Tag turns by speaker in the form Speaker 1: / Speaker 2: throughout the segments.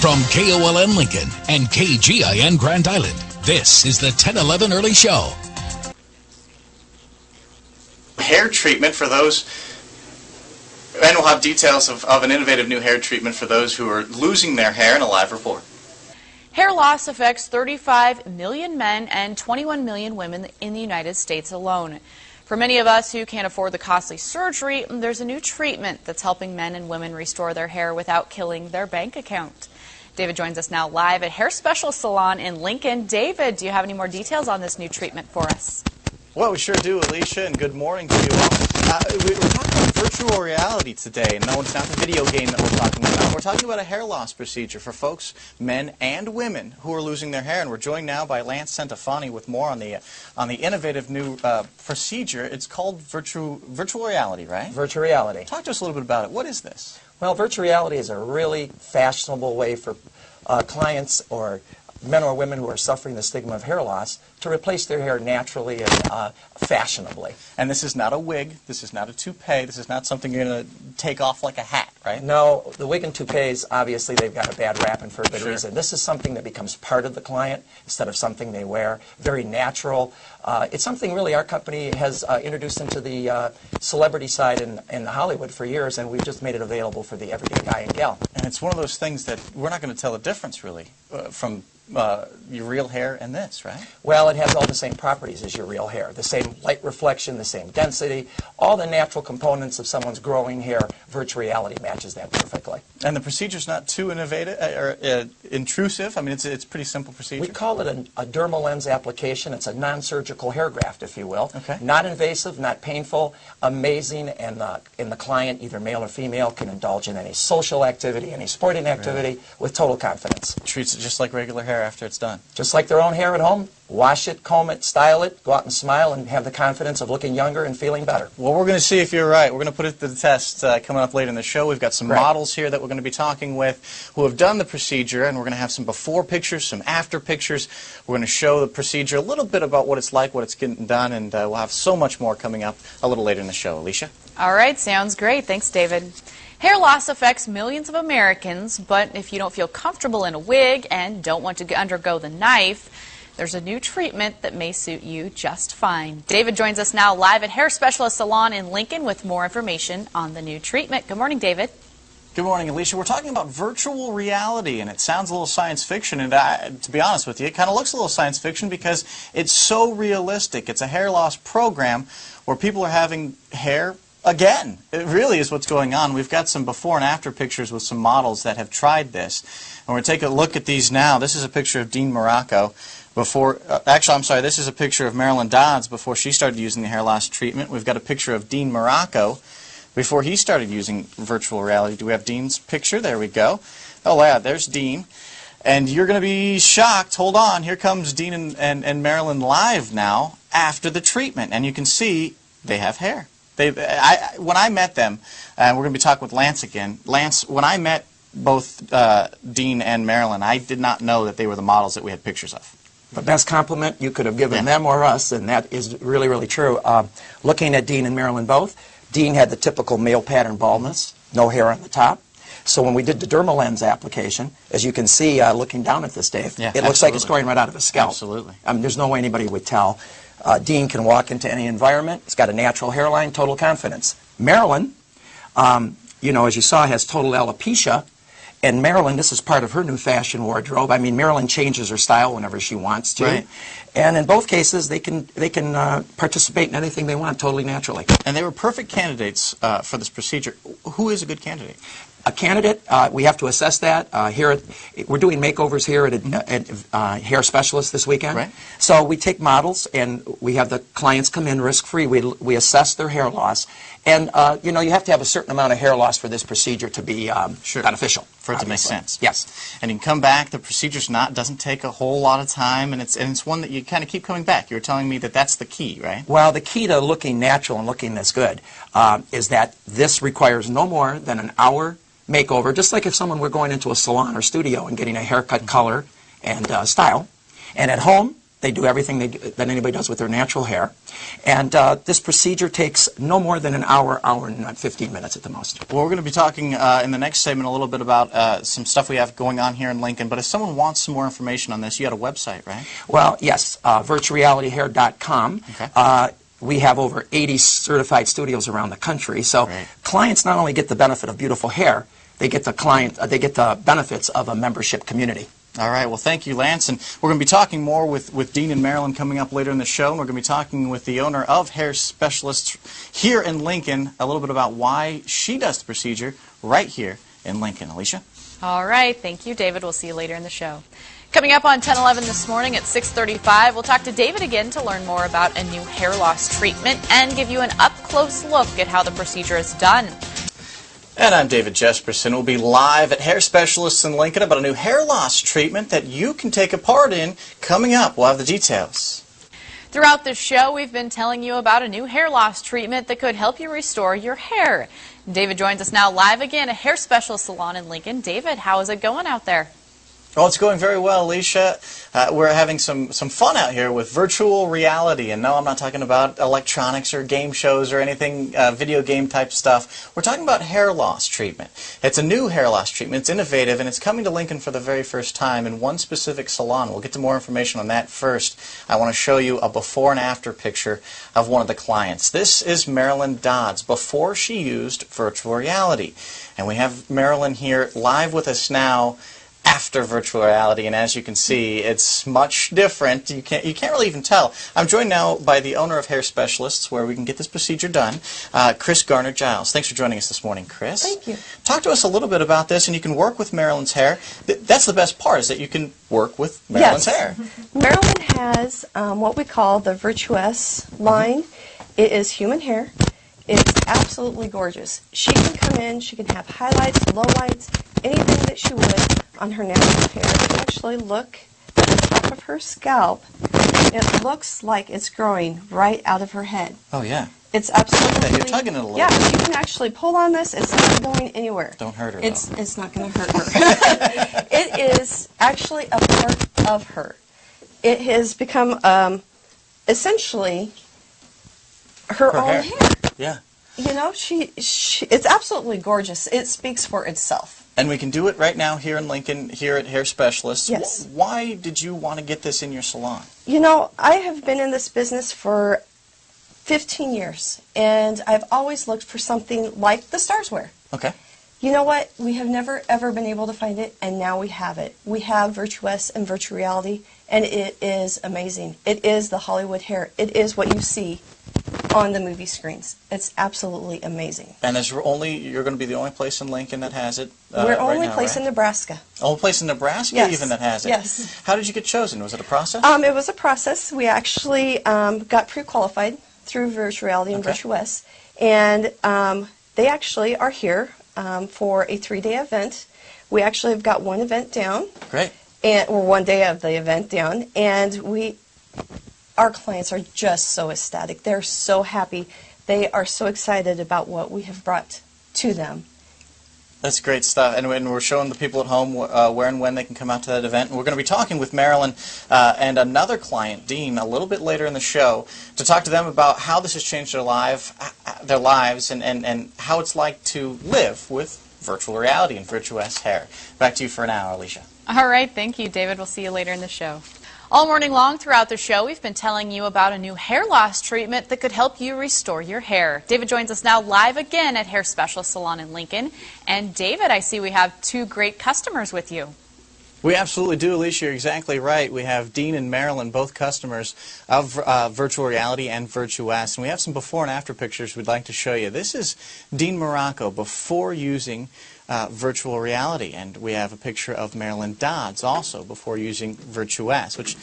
Speaker 1: From KOLN Lincoln and KGIN Grand Island, this is the 1011 Early Show.
Speaker 2: Hair treatment for those, and we'll have details of an innovative new hair treatment for those who are losing their hair in a live report.
Speaker 3: Hair loss affects 35 million men and 21 million women in the United States alone. For many of us who can't afford the costly surgery, there's a new treatment that's helping men and women restore their hair without killing their bank account. David joins us now live at Hair Specialist Salon in Lincoln. David, do you have any more details on this new treatment for us?
Speaker 2: Well, we sure do, Alicia, and good morning to you all. We're talking about virtual reality today. No, it's not the video game that we're talking about. We're talking about a hair loss procedure for folks, men and women, who are losing their hair. And we're joined now by Lance Centofanti with more on the innovative new procedure. It's called virtual reality, right?
Speaker 4: Virtual reality.
Speaker 2: Talk to us a little bit about it. What is this?
Speaker 4: Well, virtual reality is a really fashionable way for clients or men or women who are suffering the stigma of hair loss to replace their hair naturally and fashionably.
Speaker 2: And this is not a wig, this is not a toupee, this is not something you're going to take off like a hat, right?
Speaker 4: No, the wig and toupees, obviously, they've got a bad rap and for a good reason. This is something that becomes part of the client instead of something they wear. Very natural. It's something really our company has introduced into the celebrity side in Hollywood for years, and we've just made it available for the everyday guy and gal.
Speaker 2: And it's one of those things that we're not going to tell the difference, really, from your real hair and this, right?
Speaker 4: Well, it has all the same properties as your real hair. The same light reflection, the same density, all the natural components of someone's growing hair. Virtual reality matches that perfectly.
Speaker 2: And the procedure's not too innovative or intrusive. I mean, it's a pretty simple procedure.
Speaker 4: We call it a dermal lens application. It's a non-surgical hair graft, if you will.
Speaker 2: Okay.
Speaker 4: Not invasive, not painful, amazing, and the client, either male or female, can indulge in any social activity, any sporting activity with total confidence.
Speaker 2: Treats it just like regular hair after it's done.
Speaker 4: Just like their own hair at home. Wash it, comb it, style it, go out and smile, and have the confidence of looking younger and feeling better.
Speaker 2: Well, we're going to see if you're right. We're going to put it to the test coming up later in the show. We've got some models here that we're going to be talking with who have done the procedure, and we're going to have some before pictures, some after pictures. We're going to show the procedure, a little bit about what it's like, what it's getting done, and we'll have so much more coming up a little later in the show. Alicia?
Speaker 3: All right, sounds great. Thanks, David. Hair loss affects millions of Americans, but if you don't feel comfortable in a wig and don't want to undergo the knife, there's a new treatment that may suit you just fine. David joins us now live at Hair Specialist Salon in Lincoln with more information on the new treatment. Good morning, David.
Speaker 2: Good morning, Alicia. We're talking about virtual reality, and it sounds a little science fiction, and to be honest with you, it kind of looks a little science fiction because it's so realistic. It's a hair loss program where people are having hair again. It really is what's going on. We've got some before and after pictures with some models that have tried this, and we're going to take a look at these now. This is a picture of Dean Morocco. Actually, I'm sorry, this is a picture of Marilyn Dodds before she started using the hair loss treatment. We've got a picture of Dean Morocco before he started using virtual reality. Do we have Dean's picture? There we go. Oh, yeah, there's Dean. And you're going to be shocked. Hold on. Here comes Dean and Marilyn live now after the treatment. And you can see they have hair. When I met them, and we're going to be talking with Lance again. Lance, when I met both Dean and Marilyn, I did not know that they were the models that we had pictures of.
Speaker 4: The best compliment you could have given them or us, and that is really, really true. Looking at Dean and Marilyn both, Dean had the typical male pattern baldness, no hair on the top. So when we did the dermal lens application, as you can see looking down at this, Dave, it looks like it's growing right out of his scalp.
Speaker 2: Absolutely.
Speaker 4: There's no way anybody would tell. Dean can walk into any environment. He's got a natural hairline, total confidence. Marilyn, as you saw, has total alopecia. And Marilyn, this is part of her new fashion wardrobe. I mean, Marilyn changes her style whenever she wants to.
Speaker 2: Right.
Speaker 4: And in both cases, they can participate in anything they want totally naturally.
Speaker 2: And they were perfect candidates for this procedure. Who is a good candidate?
Speaker 4: A candidate, we have to assess that. We're doing makeovers here at Hair Specialist this weekend.
Speaker 2: Right.
Speaker 4: So we take models and we have the clients come in risk-free. We assess their hair loss. And, you have to have a certain amount of hair loss for this procedure to be beneficial.
Speaker 2: For it to make sense.
Speaker 4: Yes.
Speaker 2: And you can come back. The procedure's doesn't take a whole lot of time, and it's one that you kind of keep coming back. You were telling me that that's the key, right?
Speaker 4: Well, the key to looking natural and looking this good is that this requires no more than an hour makeover, just like if someone were going into a salon or studio and getting a haircut, color, and style. And at home, They do everything that anybody does with their natural hair. And this procedure takes no more than an hour and 15 minutes at the most.
Speaker 2: Well, we're going to be talking in the next segment a little bit about some stuff we have going on here in Lincoln. But if someone wants some more information on this, you got a website, right?
Speaker 4: Well, yes, virtualrealityhair.com.
Speaker 2: Okay.
Speaker 4: We have over 80 certified studios around the country. So clients not only get the benefit of beautiful hair, they get the benefits of a membership community.
Speaker 2: All right. Well, thank you, Lance. And we're going to be talking more with Dean and Marilyn coming up later in the show. And we're going to be talking with the owner of Hair Specialists here in Lincoln a little bit about why she does the procedure right here in Lincoln. Alicia?
Speaker 3: All right. Thank you, David. We'll see you later in the show. Coming up on 10/11 this morning at 6:35, we'll talk to David again to learn more about a new hair loss treatment and give you an up-close look at how the procedure is done.
Speaker 2: And I'm David Jesperson. We'll be live at Hair Specialists in Lincoln about a new hair loss treatment that you can take a part in coming up. We'll have the details.
Speaker 3: Throughout this show, we've been telling you about a new hair loss treatment that could help you restore your hair. David joins us now live again at Hair Specialist Salon in Lincoln. David, how is it going out there?
Speaker 2: Oh, it's going very well, Alicia. We're having some fun out here with virtual reality. And no, I'm not talking about electronics or game shows or anything video game type stuff. We're talking about hair loss treatment. It's a new hair loss treatment. It's innovative, and it's coming to Lincoln for the very first time in one specific salon. We'll get to more information on that first. I want to show you a before and after picture of one of the clients. This is Marilyn Dodds before she used virtual reality. And we have Marilyn here live with us now after virtual reality, and as you can see, it's much different. You can't really even tell. I'm joined now by the owner of Hair Specialists, where we can get this procedure done, Chris Garner-Giles. Thanks for joining us this morning, Chris.
Speaker 5: Thank you.
Speaker 2: Talk to us a little bit about this, and you can work with Marilyn's hair. That's the best part, is that you can work with Marilyn's hair.
Speaker 5: Marilyn has what we call the Virtuous line. It is human hair. It's absolutely gorgeous. She can come in, she can have highlights, lowlights, anything that she would on her natural hair. If you actually look at the top of her scalp, it looks like it's growing right out of her head.
Speaker 2: Oh, yeah.
Speaker 5: It's absolutely...
Speaker 2: You're tugging it a little
Speaker 5: Yeah,
Speaker 2: bit.
Speaker 5: you can actually pull on this. It's not going anywhere.
Speaker 2: Don't hurt her,
Speaker 5: It's not going to hurt her. It is actually a part of her. It has become essentially her own hair.
Speaker 2: Yeah.
Speaker 5: You know, it's absolutely gorgeous. It speaks for itself.
Speaker 2: And we can do it right now here in Lincoln, here at Hair Specialists.
Speaker 5: Yes.
Speaker 2: Why did you want to get this in your salon?
Speaker 5: You know, I have been in this business for 15 years, and I've always looked for something like the stars wear.
Speaker 2: Okay.
Speaker 5: You know what? We have never, ever been able to find it, and now we have it. We have Virtuous and virtual reality, and it is amazing. It is the Hollywood hair. It is what you see on the movie screens. It's absolutely amazing.
Speaker 2: And you're going to be the only place in Lincoln that has it.
Speaker 5: We're only
Speaker 2: right now,
Speaker 5: place
Speaker 2: right?
Speaker 5: in Nebraska.
Speaker 2: Only place in Nebraska,
Speaker 5: Yes.
Speaker 2: even that has it.
Speaker 5: Yes.
Speaker 2: How did you get chosen? Was it a process?
Speaker 5: It was a process. We actually got pre-qualified through virtual reality and
Speaker 2: Okay.
Speaker 5: Virtuous, and they actually are here for a 3-day event. We actually have got one event down.
Speaker 2: Great.
Speaker 5: Or 1 day of the event down, and our clients are just so ecstatic. They're so happy. They are so excited about what we have brought to them.
Speaker 2: That's great stuff. And we're showing the people at home where and when they can come out to that event. And we're going to be talking with Marilyn and another client, Dean, a little bit later in the show to talk to them about how this has changed their lives and how it's like to live with virtual reality and Virtuous hair. Back to you for an hour, Alicia.
Speaker 3: All right. Thank you, David. We'll see you later in the show. All morning long throughout the show, we've been telling you about a new hair loss treatment that could help you restore your hair. David joins us now live again at Hair Specialist Salon in Lincoln. And David, I see we have 2 great customers with you.
Speaker 2: We absolutely do, Alicia. You're exactly right. We have Dean and Marilyn, both customers of virtual reality and Virtuous. And we have some before and after pictures we'd like to show you. This is Dean Morocco before using virtual reality. And we have a picture of Marilyn Dodds also before using Virtuous, which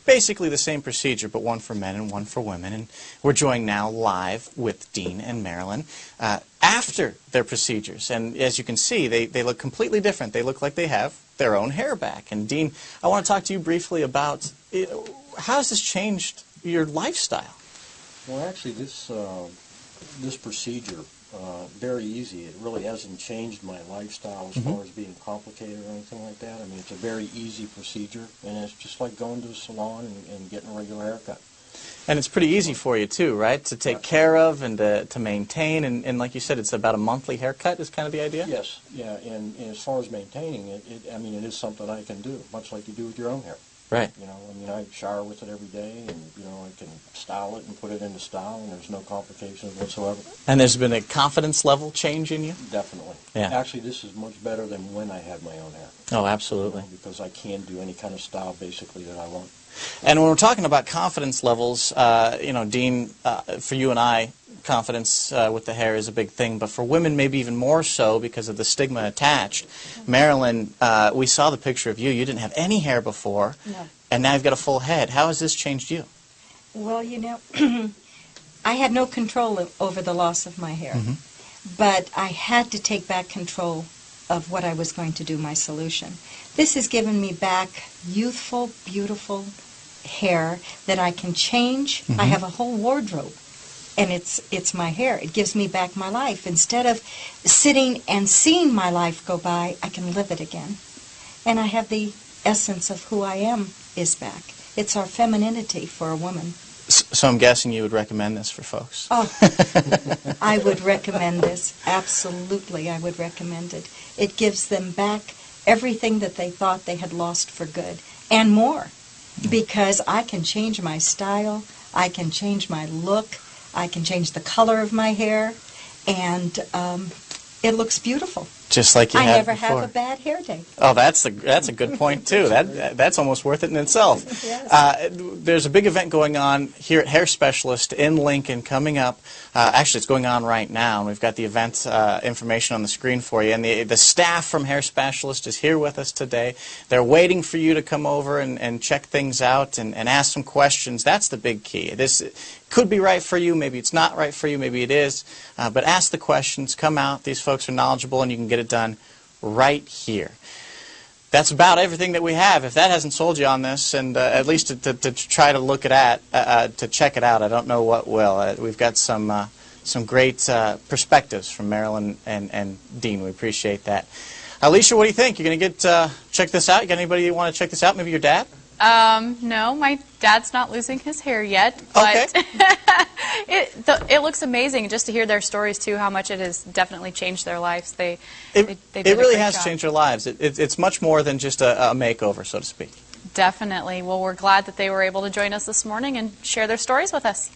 Speaker 2: basically the same procedure, but one for men and one for women. And we're joined now live with Dean and Marilyn after their procedures. And as you can see, they look completely different. They look like they have their own hair back. And Dean, I want to talk to you briefly about how has this changed your lifestyle?
Speaker 6: Well, actually, this procedure very easy. It really hasn't changed my lifestyle as far as being complicated or anything like that. I mean, it's a very easy procedure, and it's just like going to the salon and getting a regular haircut.
Speaker 2: And it's pretty easy for you, too, right, to take care of and to maintain. And like you said, it's about a monthly haircut is kind of the idea?
Speaker 6: Yes, yeah, and as far as maintaining it, I mean, it is something I can do, much like you do with your own hair.
Speaker 2: Right.
Speaker 6: You know, I mean, I shower with it every day, and, you know, I can style it and put it into style, and there's no complications whatsoever.
Speaker 2: And there's been a confidence level change in you?
Speaker 6: Definitely.
Speaker 2: Yeah.
Speaker 6: Actually, this is much better than when I had my own hair.
Speaker 2: Oh, absolutely.
Speaker 6: You know, because I can do any kind of style, basically, that I want.
Speaker 2: And when we're talking about confidence levels, you know, Dean, for you and I, confidence with the hair is a big thing, but for women maybe even more so because of the stigma attached. Marilyn, we saw the picture of you. You didn't have any hair before,
Speaker 7: No.
Speaker 2: and now you've got a full head. How has this changed you?
Speaker 7: Well, you know, I had no control over the loss of my hair, but I had to take back control of what I was going to do, my solution. This has given me back youthful, beautiful hair that I can change. I have a whole wardrobe, and it's my hair. It gives me back my life. Instead of sitting and seeing my life go by, I can live it again. And I have the essence of who I am is back. It's our femininity for a woman.
Speaker 2: So I'm guessing you would recommend this for folks.
Speaker 7: Oh, I would recommend this. Absolutely, I would recommend it. It gives them back everything that they thought they had lost for good, and more, because I can change my style, I can change my look, I can change the color of my hair, and it looks beautiful.
Speaker 2: Just like you
Speaker 7: I
Speaker 2: had
Speaker 7: never
Speaker 2: before.
Speaker 7: have a bad hair day.
Speaker 2: Oh, that's a good point too. That's almost worth it in itself.
Speaker 7: Yes.
Speaker 2: There's a big event going on here at Hair Specialist in Lincoln coming up. Actually, it's going on right now, and we've got the event information on the screen for you. And the staff from Hair Specialist is here with us today. They're waiting for you to come over and check things out and ask some questions. That's the big key. This could be right for you. Maybe it's not right for you. Maybe it is. But ask the questions. Come out. These folks are knowledgeable, and you can get it done right here. That's about everything that we have. If that hasn't sold you on this, and at least to try to look at to check it out, I don't know what will. We've got some great perspectives from Marilyn and Dean. We appreciate that. Alicia, what do you think? You're going to get check this out? You got anybody you want to check this out? Maybe your dad?
Speaker 3: No, my dad's not losing his hair yet, but
Speaker 2: Okay.
Speaker 3: it looks amazing just to hear their stories too, how much it has definitely changed their lives. They did
Speaker 2: It
Speaker 3: a
Speaker 2: really
Speaker 3: great
Speaker 2: has
Speaker 3: job.
Speaker 2: changed their lives. It's much more than just a makeover, so to speak.
Speaker 3: Definitely. Well, we're glad that they were able to join us this morning and share their stories with us.